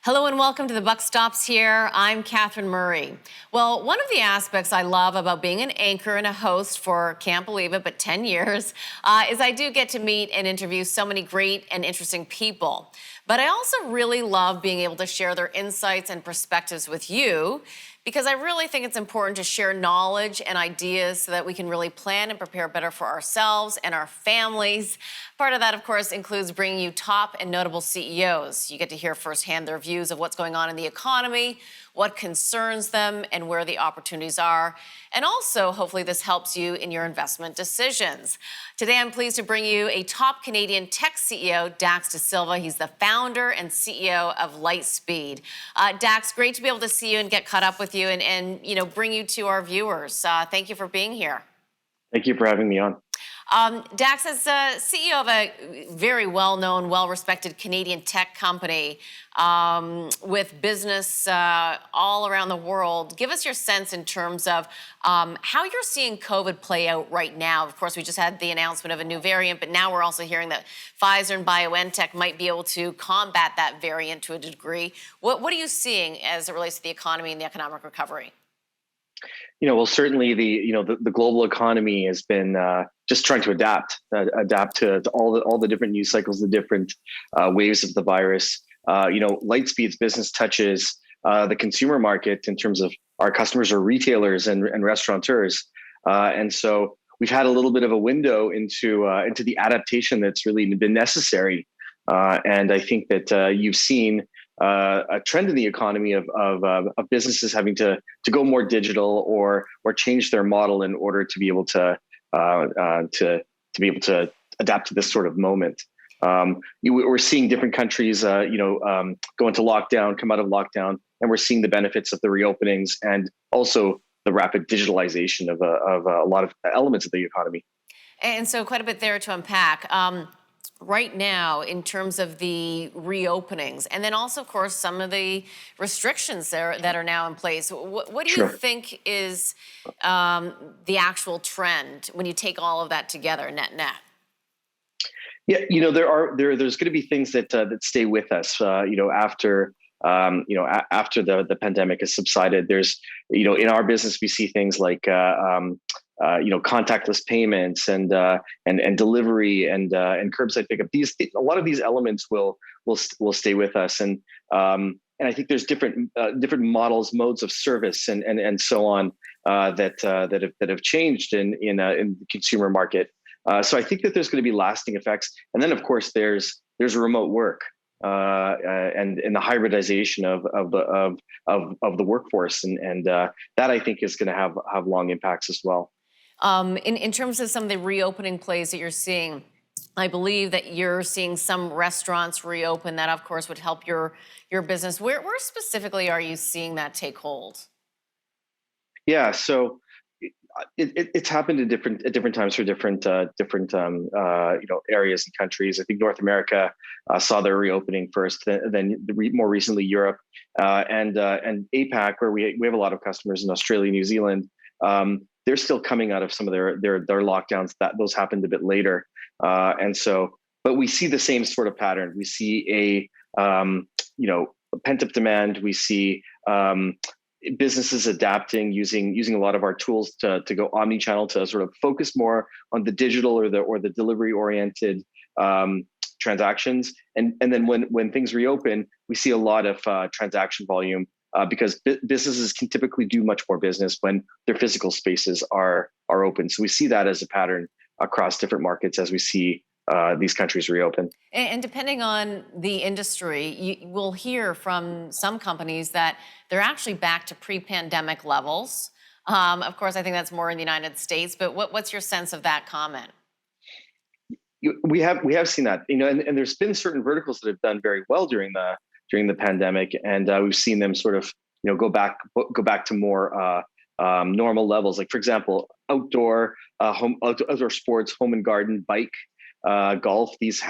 Hello and welcome to The Buck Stops Here. I'm Catherine Murray. Well, one of the aspects I love about being an anchor and a host for, can't believe it, but 10 years, is I do get to meet and interview so many great and interesting people. But I also really love being able to share their insights and perspectives with you, because I really think it's important to share knowledge and ideas so that we can really plan and prepare better for ourselves and our families. Part of that, of course, includes bringing you top and notable CEOs. You get to hear firsthand their views of what's going on in the economy, what concerns them, and where the opportunities are. And also, hopefully, this helps you in your investment decisions. Today, I'm pleased to bring you a top Canadian tech CEO, Dax Dasilva. He's the founder and CEO of Lightspeed. Dax, great to be able to see you and get caught up with you and bring you to our viewers. Thank you for being here. Thank you for having me on. Dax, as CEO of a very well-known, well-respected Canadian tech company with business all around the world, give us your sense in terms of how you're seeing COVID play out right now. Of course, we just had the announcement of a new variant, but now we're also hearing that Pfizer and BioNTech might be able to combat that variant to a degree. What are you seeing as it relates to the economy and the economic recovery? Well, certainly the global economy has been just trying to adapt to all the different news cycles, the different waves of the virus. Lightspeed's business touches the consumer market in terms of our customers are retailers and restaurateurs, and so we've had a little bit of a window into the adaptation that's really been necessary. And I think that you've seen a trend in the economy of businesses having to go more digital or change their model in order to be able to adapt to this sort of moment. We're seeing different countries, go into lockdown, come out of lockdown, and we're seeing the benefits of the reopenings and also the rapid digitalization of a lot of elements of the economy. And so, quite a bit there to unpack. Right now, in terms of the reopenings, and then also, of course, some of the restrictions that are now in place, what do you think is the actual trend when you take all of that together, net? Yeah, there's going to be things that stay with us, after after the pandemic has subsided. There's, in our business, we see things like contactless payments and delivery and curbside pickup. A lot of these elements will stay with us, and I think there's different modes of service and so on that have changed in the consumer market. So I think that there's going to be lasting effects, and then of course there's remote work and the hybridization of the workforce, and that I think is going to have long impacts as well. In terms of some of the reopening plays that you're seeing, I believe that you're seeing some restaurants reopen. That, of course, would help your business. Where specifically are you seeing that take hold? Yeah, so it's happened at different times for different areas and countries. I think North America saw their reopening first, then more recently Europe, and APAC, where we have a lot of customers in Australia, New Zealand. They're still coming out of some of their lockdowns. Those happened a bit later, but we see the same sort of pattern. We see a pent-up demand. We see businesses adapting, using a lot of our tools to go omni-channel, to sort of focus more on the digital or the delivery oriented transactions. And then when things reopen, we see a lot of transaction volume. Because businesses can typically do much more business when their physical spaces are open. So we see that as a pattern across different markets as we see these countries reopen. And depending on the industry, you will hear from some companies that they're actually back to pre-pandemic levels. Of course, I think that's more in the United States, but what's your sense of that comment? We have seen that, and there's been certain verticals that have done very well during the pandemic, and we've seen them sort of go back to more normal levels. Like, for example, outdoor sports, home and garden, bike, golf. These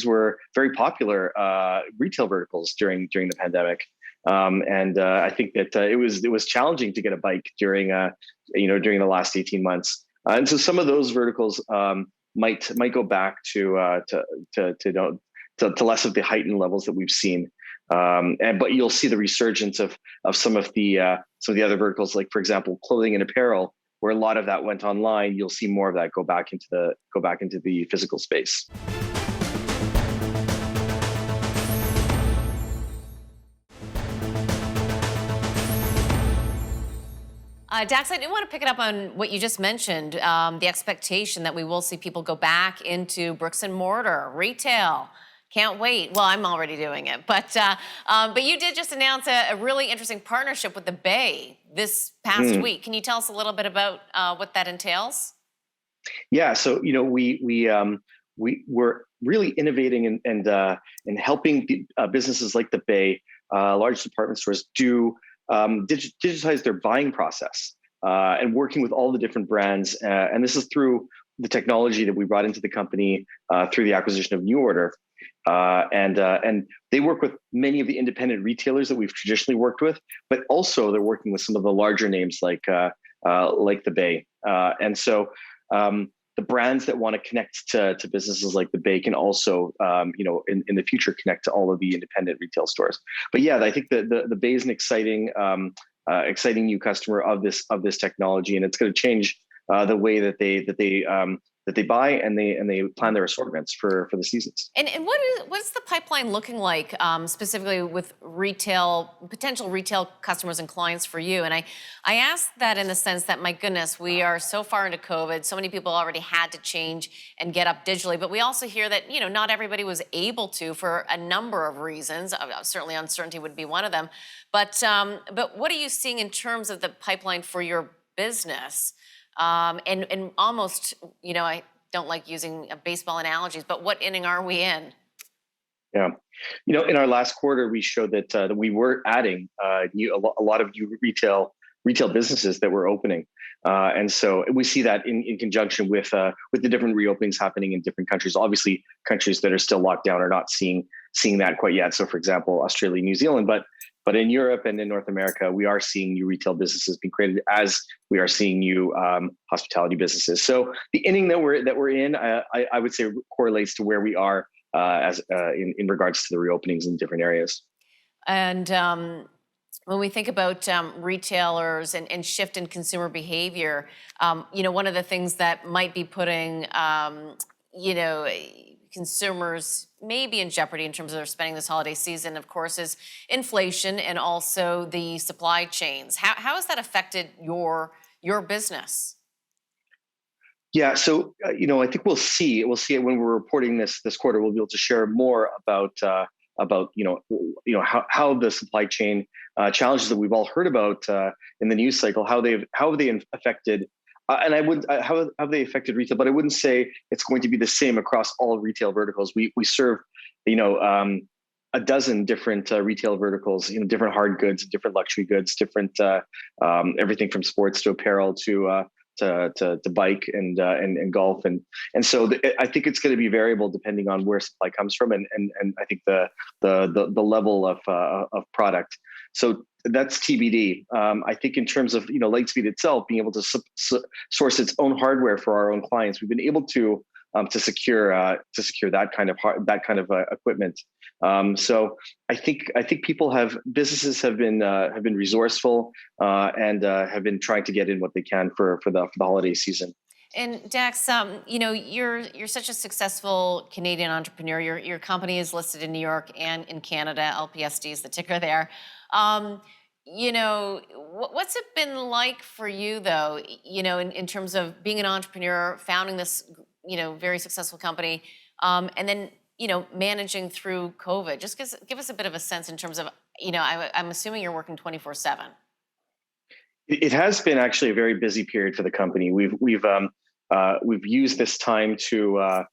were very popular retail verticals during the pandemic, and I think that it was challenging to get a bike during the last 18 months, and so some of those verticals might go back to less of the heightened levels that we've seen. But you'll see the resurgence of some of the other verticals, like for example, clothing and apparel, where a lot of that went online. You'll see more of that go back into the physical space. Dax, I do want to pick it up on what you just mentioned, the expectation that we will see people go back into bricks and mortar, retail. Can't wait. Well, I'm already doing it. But you did just announce a really interesting partnership with the Bay this past week. Can you tell us a little bit about what that entails? Yeah, so we're really innovating and helping businesses like the Bay, large department stores, do digitize their buying process, and working with all the different brands. And this is through the technology that we brought into the company through the acquisition of New Order. And they work with many of the independent retailers that we've traditionally worked with, but also they're working with some of the larger names like the Bay. And so the brands that want to connect to businesses like the Bay can also, in the future, connect to all of the independent retail stores. But yeah, I think the Bay is an exciting new customer of this technology, and it's going to change the way that they buy and they plan their assortments for the seasons. And what's the pipeline looking like, specifically with potential retail customers and clients for you? And I ask that in the sense that, my goodness, we are so far into COVID. So many people already had to change and get up digitally. But we also hear that, not everybody was able to for a number of reasons. Certainly uncertainty would be one of them. But what are you seeing in terms of the pipeline for your business? And almost, I don't like using baseball analogies, but what inning are we in? Yeah, in our last quarter, we showed that we were adding a lot of new retail businesses that were opening, and so we see that in conjunction with the different reopenings happening in different countries. Obviously, countries that are still locked down are not seeing that quite yet. So, for example, Australia, New Zealand, but in Europe and in North America, we are seeing new retail businesses being created, as we are seeing new hospitality businesses. So the inning that we're in, I would say, correlates to where we are in regards to the reopenings in different areas. And when we think about retailers and shift in consumer behavior, one of the things that might be putting consumers may be in jeopardy in terms of their spending this holiday season, of course, is inflation and also the supply chains. How has that affected your business? Yeah, so I think we'll see it when we're reporting this quarter. We'll be able to share more about how the supply chain challenges that we've all heard about in the news cycle, how they affected. How have they affected retail? But I wouldn't say it's going to be the same across all retail verticals. We serve, a dozen different retail verticals, different hard goods, different luxury goods, different everything from sports to apparel to bike and golf, and so I think it's going to be variable depending on where supply comes from, and I think the level of product. So that's TBD. I think in terms of Lightspeed itself being able to source its own hardware for our own clients, we've been able to secure that kind of equipment. So I think businesses have been resourceful and have been trying to get in what they can for the holiday season. And Dax, you're such a successful Canadian entrepreneur. Your company is listed in New York and in Canada. LPSD is the ticker there. What's it been like for you, though? In terms of being an entrepreneur, founding this, very successful company, and then managing through COVID. Just give us a bit of a sense in terms of, I'm assuming you're working 24/7. It has been actually a very busy period for the company. We've used this time to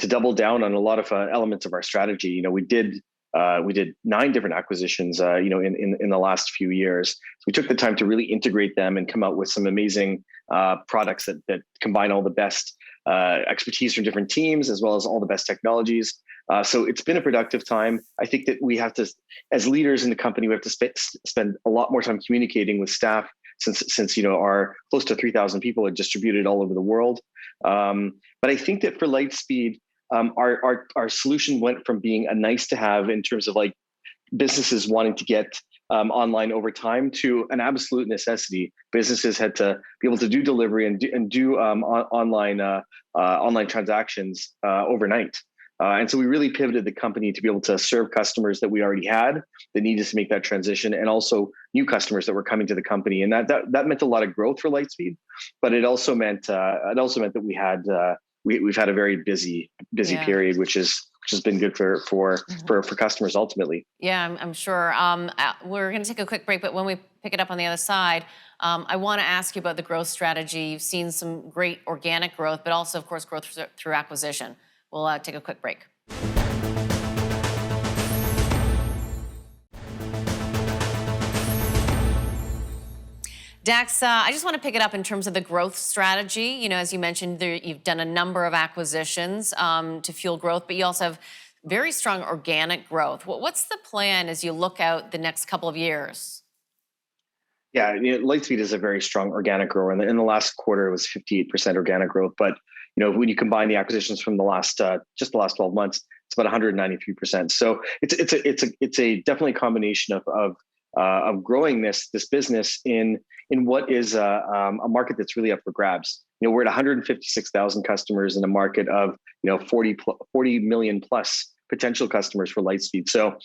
double down on a lot of elements of our strategy. We did 9 different acquisitions, in the last few years. So we took the time to really integrate them and come out with some amazing products that combine all the best expertise from different teams, as well as all the best technologies. So it's been a productive time. I think that we have to, as leaders in the company, we have to spend a lot more time communicating with staff, since our close to 3,000 people are distributed all over the world. But I think that for Lightspeed, our solution went from being a nice to have in terms of like businesses wanting to get online over time to an absolute necessity. Businesses had to be able to do delivery and do online transactions overnight. And so we really pivoted the company to be able to serve customers that we already had that needed to make that transition, and also new customers that were coming to the company. And that meant a lot of growth for Lightspeed, but it also meant that we had we've had a very busy period, which has been good for customers ultimately. Yeah, I'm sure. We're going to take a quick break, but when we pick it up on the other side, I want to ask you about the growth strategy. You've seen some great organic growth, but also, of course, growth through acquisition. We'll take a quick break. Dax, I just want to pick it up in terms of the growth strategy. You know, as you mentioned, you've done a number of acquisitions to fuel growth, but you also have very strong organic growth. What's the plan as you look out the next couple of years? Yeah, Lightspeed is a very strong organic grower. In the last quarter, it was 58% organic growth. But when you combine the acquisitions from the last 12 months, it's about 193%. So it's a definitely combination of growing this business in what is a market that's really up for grabs. We're at 156,000 customers in a market of 40 million plus potential customers for Lightspeed. So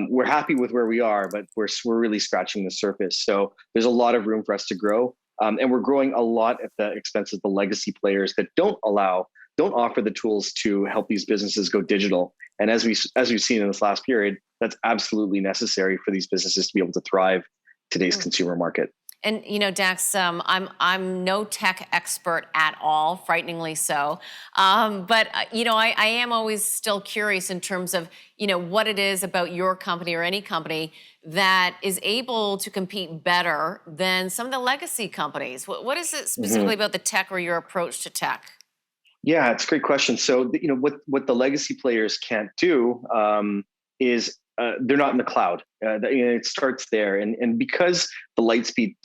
we're happy with where we are, but we're really scratching the surface. So there's a lot of room for us to grow, and we're growing a lot at the expense of the legacy players that don't offer the tools to help these businesses go digital. And as we've seen in this last period, that's absolutely necessary for these businesses to be able to thrive in today's consumer market. And Dax, I'm no tech expert at all, frighteningly so. But I am always still curious in terms of what it is about your company or any company that is able to compete better than some of the legacy companies. What is it specifically about the tech or your approach to tech? Yeah, it's a great question. So what the legacy players can't do is they're not in the cloud. It starts there, and because the Lightspeed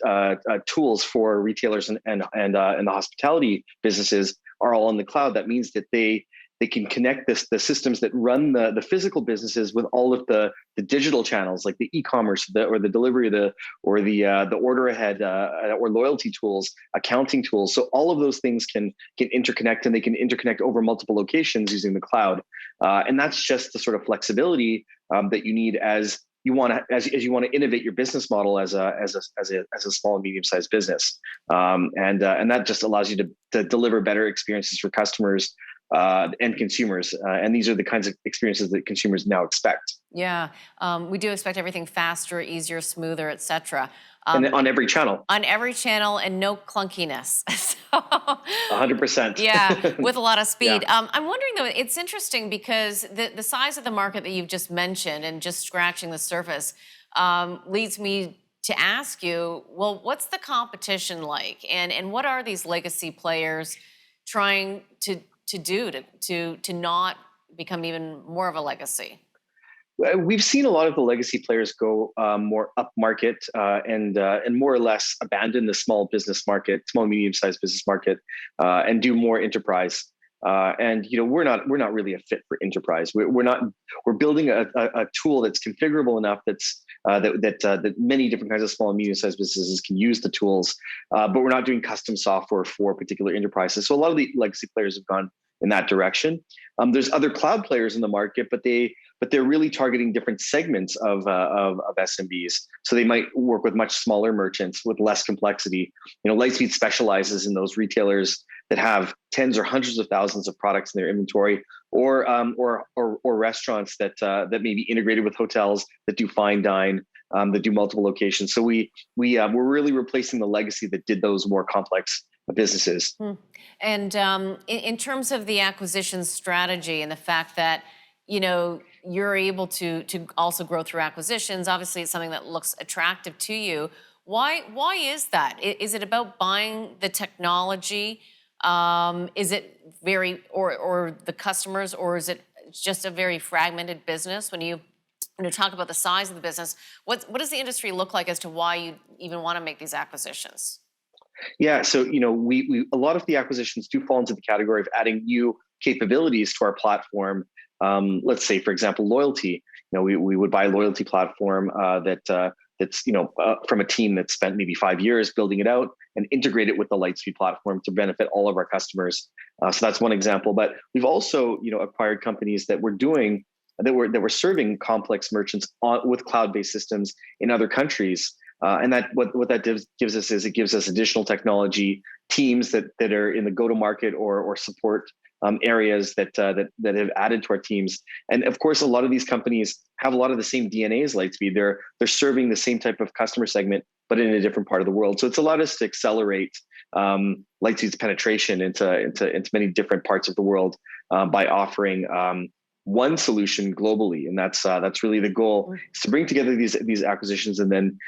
tools for retailers and the hospitality businesses are all in the cloud, that means that they can connect the systems that run the physical businesses with all of the digital channels, like the e-commerce or the delivery or the order ahead or loyalty tools, accounting tools. So all of those things can interconnect, and they can interconnect over multiple locations using the cloud. And that's just the sort of flexibility that you need as you want to innovate your business model as a small and medium sized business, and that just allows you to deliver better experiences for customers and consumers, and these are the kinds of experiences that consumers now expect. Yeah, we do expect everything faster, easier, smoother, etc. And on every channel. On every channel, and no clunkiness. 100%. Yeah, with a lot of speed. Yeah. I'm wondering though, it's interesting because the size of the market that you've just mentioned and just scratching the surface leads me to ask you, well, what's the competition like, and what are these legacy players trying to do to not become even more of a legacy? We've seen a lot of the legacy players go more up market and more or less abandon the small medium-sized business market, and do more enterprise. And we're not really a fit for enterprise. We're building a tool that's configurable enough that many different kinds of small and medium-sized businesses can use the tools, but we're not doing custom software for particular enterprises. So a lot of the legacy players have gone in that direction. There's other cloud players in the market, but they're really targeting different segments of SMBs. So they might work with much smaller merchants with less complexity. Lightspeed specializes in those retailers that have tens or hundreds of thousands of products in their inventory, or restaurants that may be integrated with hotels that do fine dine, that do multiple locations. So we're really replacing the legacy that did those more complex businesses. And in terms of the acquisition strategy and the fact that you're able to also grow through acquisitions, obviously it's something that looks attractive to you. Why is that? Is it about buying the technology? Is it or the customers, or is it just a very fragmented business? When you talk about the size of the business, what does the industry look like as to why you even want to make these acquisitions? Yeah, so we a lot of the acquisitions do fall into the category of adding new capabilities to our platform. Let's say, for example, loyalty. We would buy a loyalty platform that's from a team that spent maybe 5 years building it out and integrate it with the Lightspeed platform to benefit all of our customers. So that's one example. But we've also acquired companies that were serving complex merchants with cloud-based systems in other countries. And that what that gives us is it gives us additional technology teams that are in the go-to-market or support areas that have added to our teams. And of course, a lot of these companies have a lot of the same DNA as Lightspeed. They're serving the same type of customer segment, but in a different part of the world. So it's allowed us to accelerate Lightspeed's penetration into many different parts of the world by offering one solution globally, and that's really the goal: is to bring together these acquisitions and then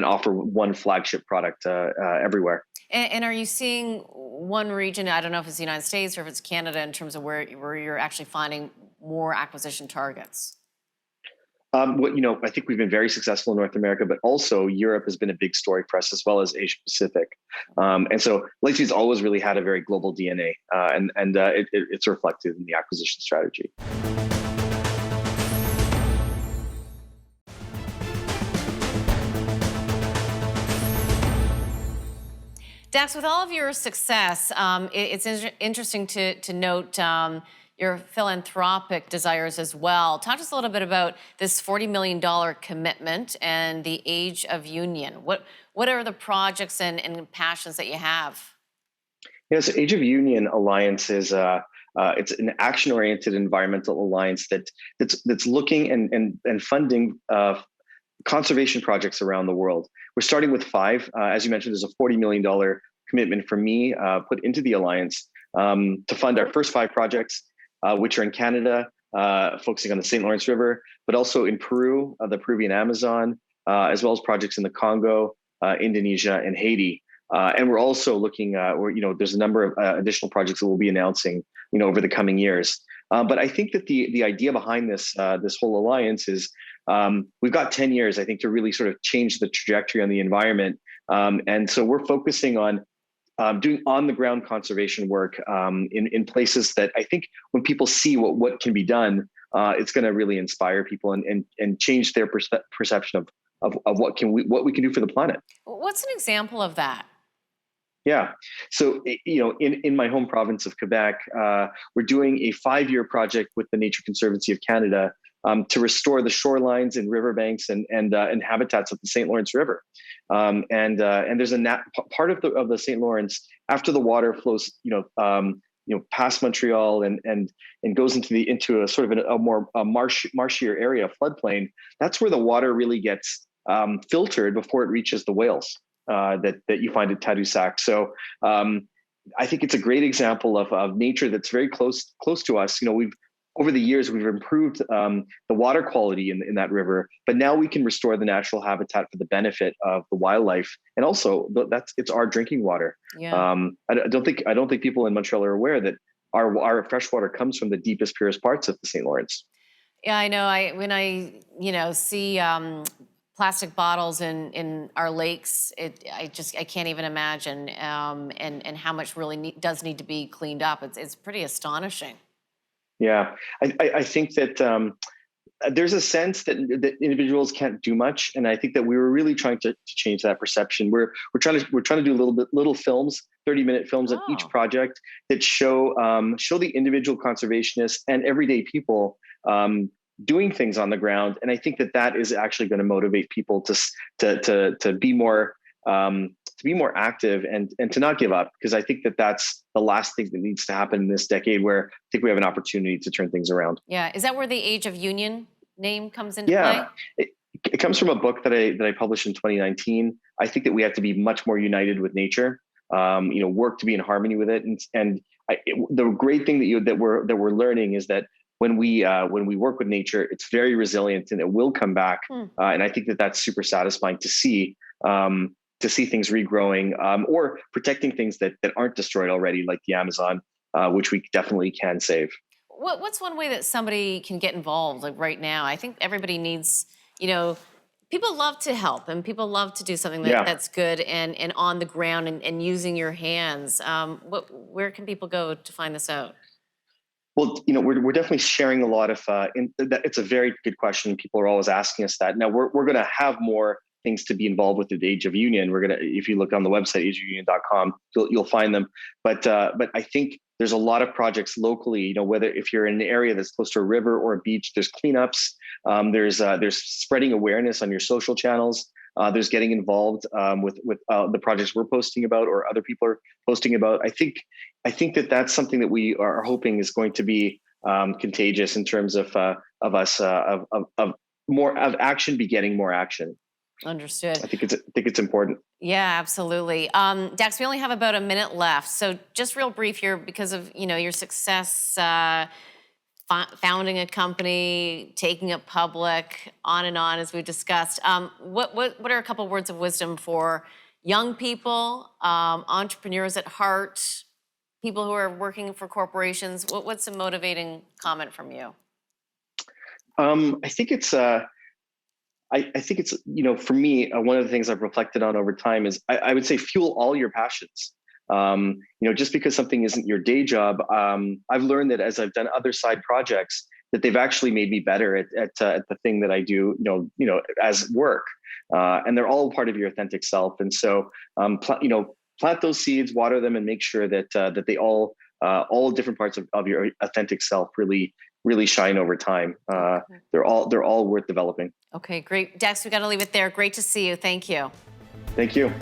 offer one flagship product everywhere. And are you seeing one region? I don't know if it's the United States or if it's Canada in terms of where you're actually finding more acquisition targets. I think we've been very successful in North America, but also Europe has been a big story for us, as well as Asia Pacific. And so Lightspeed's always really had a very global DNA, and it's reflected in the acquisition strategy. Dax, with all of your success, it's interesting to note your philanthropic desires as well. Talk to us a little bit about this $40 million commitment and the Age of Union. What are the projects and passions that you have? Yes, Age of Union Alliance is it's an action-oriented environmental alliance that's looking and funding conservation projects around the world. We're starting with 5. As you mentioned, there's a $40 million commitment from me put into the alliance to fund our first 5 projects, which are in Canada, focusing on the St. Lawrence River, but also in Peru, the Peruvian Amazon, as well as projects in the Congo, Indonesia, and Haiti. And we're also looking, there's a number of additional projects that we'll be announcing, over the coming years. But I think that the idea behind this whole alliance is we've got 10 years, I think, to really sort of change the trajectory on the environment. And so we're focusing on doing on-the-ground conservation work in places that I think when people see what can be done, it's going to really inspire people and change their perception of what we can do for the planet. What's an example of that? Yeah. So, in my home province of Quebec, we're doing a 5-year project with the Nature Conservancy of Canada to restore the shorelines and riverbanks and habitats of the St. Lawrence River. And there's a part of the St. Lawrence after the water flows, past Montreal and goes into a sort of a more marshier area, floodplain. That's where the water really gets filtered before it reaches the whales that you find at Tadoussac. So I think it's a great example of nature that's very close to us. Over the years, we've improved the water quality in that river, but now we can restore the natural habitat for the benefit of the wildlife, and also it's our drinking water. Yeah. I don't think people in Montreal are aware that our fresh water comes from the deepest, purest parts of the St. Lawrence. Yeah, I know. When I see plastic bottles in our lakes, I can't even imagine, and how much really does need to be cleaned up. It's pretty astonishing. Yeah, I think that there's a sense that individuals can't do much, and I think that we were really trying to change that perception. We're trying to do little films, 30-minute films of each project that show the individual conservationists and everyday people doing things on the ground, and I think that is actually going to motivate people to be more active and to not give up, because I think that's the last thing that needs to happen in this decade, where I think we have an opportunity to turn things around. Yeah, is that where the Age of Union name comes into play? It comes from a book that I published in 2019. I think that we have to be much more united with nature, work to be in harmony with it, the great thing that we're learning is that when we work with nature, it's very resilient and it will come back. And I think that's super satisfying to see things regrowing or protecting things that aren't destroyed already, like the Amazon, which we definitely can save. What's one way that somebody can get involved, like right now? I think everybody needs, people love to help and people love to do something that's good and on the ground and using your hands. Where can people go to find this out? Well, we're definitely sharing a lot of. It's a very good question. People are always asking us that. Now we're going to have more things to be involved with the Age of Union. We're gonna, if you look on the website ageofunion.com, you'll find them. But I think there's a lot of projects locally. Whether if you're in an area that's close to a river or a beach, there's cleanups. There's spreading awareness on your social channels. There's getting involved with the projects we're posting about or other people are posting about. I think that's something that we are hoping is going to be contagious in terms of us of more of action begetting more action. Understood. I think it's important. Yeah, absolutely. Dax, we only have about a minute left, so just real brief here because of your success. Founding a company, taking it public, on and on, as we discussed. What are a couple of words of wisdom for young people, entrepreneurs at heart, people who are working for corporations? What's a motivating comment from you? I think it's for me, one of the things I've reflected on over time is I would say fuel all your passions. Just because something isn't your day job, I've learned that as I've done other side projects, that they've actually made me better at the thing that I do, as work. And they're all part of your authentic self. And so, plant those seeds, water them, and make sure that they all different parts of your authentic self really shine over time. They're all worth developing. Okay, great. Dax, we got to leave it there. Great to see you. Thank you. Thank you.